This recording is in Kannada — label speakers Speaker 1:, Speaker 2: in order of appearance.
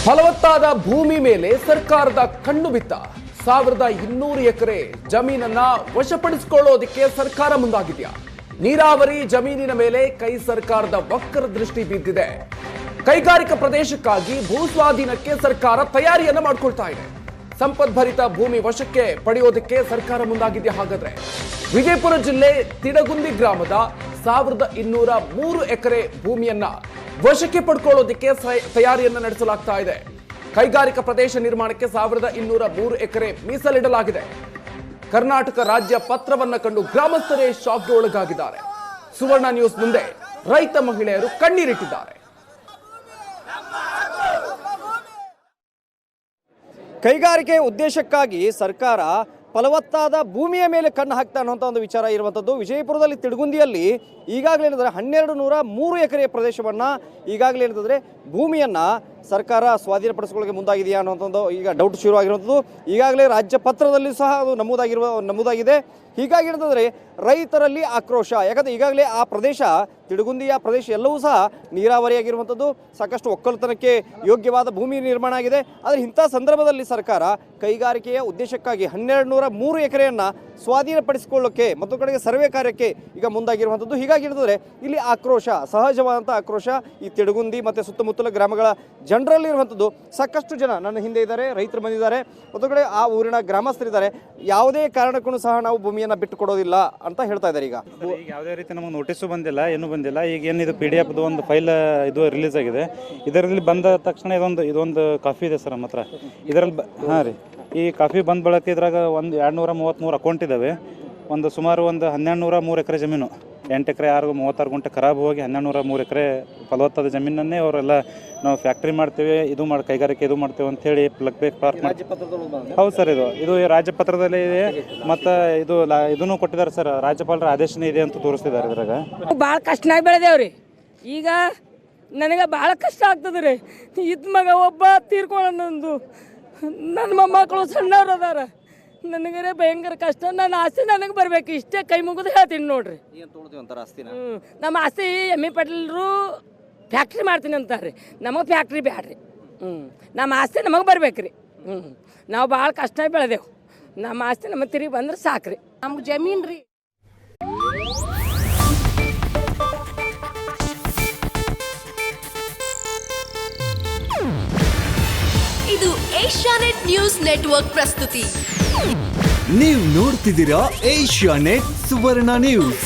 Speaker 1: ಫಲವತ್ತಾದ ಭೂಮಿ ಮೇಲೆ ಸರ್ಕಾರದ ಕಣ್ಣು ಬಿತ್ತ 1200 ಎಕರೆ ಜಮೀನನ್ನ ವಶಪಡಿಸಿಕೊಳ್ಳೋದಕ್ಕೆ ಸರ್ಕಾರ ಮುಂದಾಗಿದೆಯಾ? ನೀರಾವರಿ ಜಮೀನಿನ ಮೇಲೆ ಕೈ ಸರ್ಕಾರದ ವಕ್ರ ದೃಷ್ಟಿ ಬಿದ್ದಿದೆ. ಕೈಗಾರಿಕಾ ಪ್ರದೇಶಕ್ಕಾಗಿ ಭೂ ಸ್ವಾಧೀನಕ್ಕೆ ಸರ್ಕಾರ ತಯಾರಿಯನ್ನ ಮಾಡ್ಕೊಳ್ತಾ ಇದೆ. ಸಂಪದ್ಭರಿತ ಭೂಮಿ ವಶಕ್ಕೆ ಪಡೆಯೋದಕ್ಕೆ ಸರ್ಕಾರ ಮುಂದಾಗಿದೆಯಾ? ಹಾಗಾದ್ರೆ ವಿಜಯಪುರ ಜಿಲ್ಲೆ ತಿಡಗುಂದಿ ಗ್ರಾಮದ 1203 ಎಕರೆ ಭೂಮಿಯನ್ನ ವಶಕ್ಕೆ ಪಡ್ಕೊಳ್ಳೋದಕ್ಕೆ ತಯಾರಿಯನ್ನ ನಡೆಸಲಾಗ್ತಾ ಇದೆ. ಕೈಗಾರಿಕಾ ಪ್ರದೇಶ ನಿರ್ಮಾಣಕ್ಕೆ 1203 ಎಕರೆ ಮೀಸಲಿಡಲಾಗಿದೆ. ಕರ್ನಾಟಕ ರಾಜ್ಯ ಪತ್ರವನ್ನ ಕಂಡು ಗ್ರಾಮಸ್ಥರೇ ಶಾಕ್ಗೆ ಒಳಗಾಗಿದ್ದಾರೆ. ಸುವರ್ಣ ನ್ಯೂಸ್ ಮುಂದೆ ರೈತ ಮಹಿಳೆಯರು ಕಣ್ಣೀರಿಟ್ಟಿದ್ದಾರೆ.
Speaker 2: ಕೈಗಾರಿಕೆ ಉದ್ದೇಶಕ್ಕಾಗಿ ಸರ್ಕಾರ ಫಲವತ್ತಾದ ಭೂಮಿಯ ಮೇಲೆ ಕಣ್ಣು ಹಾಕ್ತಾ ಅನ್ನುವಂಥ ಒಂದು ವಿಚಾರ ಇರುವಂಥದ್ದು. ವಿಜಯಪುರದಲ್ಲಿ ತಿಡಗುಂದಿಯಲ್ಲಿ ಈಗಾಗಲೇ ಏನಂದರೆ 1203 ಎಕರೆ ಪ್ರದೇಶವನ್ನು ಈಗಾಗಲೇ ಏನಂತಂದರೆ ಭೂಮಿಯನ್ನು ಸರ್ಕಾರ ಸ್ವಾಧೀನಪಡಿಸಿಕೊಳ್ಳಕ್ಕೆ ಮುಂದಾಗಿದೆಯಾ ಅನ್ನುವಂಥದ್ದು ಈಗ ಡೌಟ್ ಶುರುವಾಗಿರುವಂಥದ್ದು. ಈಗಾಗಲೇ ರಾಜ್ಯ ಪತ್ರದಲ್ಲಿ ಸಹ ಅದು ನಮೂದಾಗಿದೆ. ಹೀಗಾಗಿ ಏನಂತಂದರೆ ರೈತರಲ್ಲಿ ಆಕ್ರೋಶ. ಯಾಕಂದರೆ ಈಗಾಗಲೇ ಆ ಪ್ರದೇಶ ತಿಡಗುಂದಿಯ ಪ್ರದೇಶ ಎಲ್ಲವೂ ಸಹ ನೀರಾವರಿಯಾಗಿರುವಂಥದ್ದು, ಸಾಕಷ್ಟು ಒಕ್ಕಲುತನಕ್ಕೆ ಯೋಗ್ಯವಾದ ಭೂಮಿ ನಿರ್ಮಾಣ ಆಗಿದೆ. ಆದರೆ ಇಂಥ ಸಂದರ್ಭದಲ್ಲಿ ಸರ್ಕಾರ ಕೈಗಾರಿಕೆಯ ಉದ್ದೇಶಕ್ಕಾಗಿ 1203 ಎಕರೆಯನ್ನು ಸ್ವಾಧೀನಪಡಿಸಿಕೊಳ್ಳೋಕ್ಕೆ ಮತ್ತು ಕಡೆಗೆ ಸರ್ವೆ ಕಾರ್ಯಕ್ಕೆ ಈಗ ಮುಂದಾಗಿರುವಂಥದ್ದು. ಹೀಗಾಗಿ ಏನಂತಂದರೆ ಇಲ್ಲಿ ಆಕ್ರೋಶ, ಸಹಜವಾದಂಥ ಆಕ್ರೋಶ ಈ ತಿಡಗುಂದಿ ಮತ್ತು ಸುತ್ತಮುತ್ತಲ ಗ್ರಾಮಗಳ ಜನರಲ್ಲಿರುವಂಥದ್ದು. ಸಾಕಷ್ಟು ಜನ ನನ್ನ ಹಿಂದೆ ಇದ್ದಾರೆ, ರೈತರು ಬಂದಿದ್ದಾರೆ, ಮತ್ತು ಕಡೆ ಆ ಊರಿನ ಗ್ರಾಮಸ್ಥರಿದ್ದಾರೆ. ಯಾವುದೇ ಕಾರಣಕ್ಕೂ ಸಹ ನಾವು ಭೂಮಿಯನ್ನು ಬಿಟ್ಟು ಕೊಡೋದಿಲ್ಲ ಅಂತ ಹೇಳ್ತಾ ಇದ್ದಾರೆ. ಈಗ
Speaker 3: ಯಾವುದೇ ರೀತಿ ನಮಗೆ ನೋಟಿಸು ಬಂದಿಲ್ಲ, ಏನೂ ಬಂದಿಲ್ಲ. ಈಗ ಏನಿದು PDF ಒಂದು ಫೈಲ್ ಇದು ರಿಲೀಸ್ ಆಗಿದೆ. ಇದರಲ್ಲಿ ಬಂದ ತಕ್ಷಣ ಇದೊಂದು ಕಾಫಿ ಇದೆ ಸರ್ ನಮ್ಮ ಹತ್ರ. ಇದರಲ್ಲಿ ಹಾಂ ರೀ, ಈ ಕಾಫಿ ಬಂದ ಬಳಕೆ ಇದ್ರಾಗ ಒಂದು 233 ಅಕೌಂಟ್ ಇದ್ದಾವೆ. ಸುಮಾರು 1203 ಎಕರೆ ಜಮೀನು, 8 ಎಕರೆ 36 ಗುಂಟೆ ಖರಾಬ್ ಹೋಗಿ 1203 ಎಕರೆ ಫಲವತ್ತಾದ ಜಮೀನನ್ನೇ ಅವರೆಲ್ಲ ನಾವು ಫ್ಯಾಕ್ಟ್ರಿ ಮಾಡ್ತೇವೆ, ಕೈಗಾರಿಕೆ ಇದು ಮಾಡ್ತೇವೆ ಅಂತೇಳಿ ಪಾರ್ಕ್ ಮಾಡಿ. ಹೌದು ಸರ್, ಇದು ರಾಜ್ಯ ಪತ್ರದಲ್ಲಿ ಇದೆ. ಮತ್ತು ಇದನ್ನು ಕೊಟ್ಟಿದ್ದಾರೆ ಸರ್, ರಾಜ್ಯಪಾಲರ ಆದೇಶನೇ ಇದೆ ಅಂತ ತೋರಿಸ್ತಿದ್ದಾರೆ. ಇದ್ರಾಗ
Speaker 4: ಭಾಳ ಕಷ್ಟನಾಗಿ ಬೆಳೆದೇವ್ರಿ. ಈಗ ನನಗೆ ಭಾಳ ಕಷ್ಟ ಆಗ್ತದೆ ರೀ. ಇದ್ದ ಮಗ ಒಬ್ಬ ತೀರ್ಕೊಳ್ಳೋದು, ನನ್ನ ಮೊಮ್ಮಕ್ಕಳು ಸಣ್ಣವ್ರು ಅದಾರ. ನನಗರೆ ಭಯಂಕರ ಕಷ್ಟ. ನನ್ನ ಆಸ್ತಿ ನನಗೆ ಬರಬೇಕು, ಇಷ್ಟೇ ಕೈ ಮುಗಿದು ಹೇಳ್ತೀನಿ ನೋಡ್ರಿ. ನಮ್ಮ ಆಸ್ತಿ ಎಮ್ಮೆ ಪಟೇಲರು ಫ್ಯಾಕ್ಟ್ರಿ ಮಾಡ್ತೀನಿ ಅಂತಾರೆ. ನಮಗೆ ಫ್ಯಾಕ್ಟ್ರಿ ಬ್ಯಾಡ್ರಿ. ನಮ್ಮ ಆಸ್ತಿ ನಮಗೆ ಬರ್ಬೇಕು ರೀ. ನಾವು ಭಾಳ ಕಷ್ಟ ಬೆಳೆದೆವು. ನಮ್ಮ ಆಸ್ತಿ ನಮಗೆ ತಿರುಗಿ ಬಂದ್ರೆ ಸಾಕ್ರಿ. ನಮ್ಗೆ ಜಮೀನು ರೀ.
Speaker 5: ಇದು ಏಷ್ಯಾನೆಟ್ ನ್ಯೂಸ್ ನೆಟ್ವರ್ಕ್ ಪ್ರಸ್ತುತಿ.
Speaker 6: ನೀವು ನೋಡ್ತಿದ್ದೀರಾ ಏಷ್ಯಾನೆಟ್ ಸುವರ್ಣ ನ್ಯೂಸ್.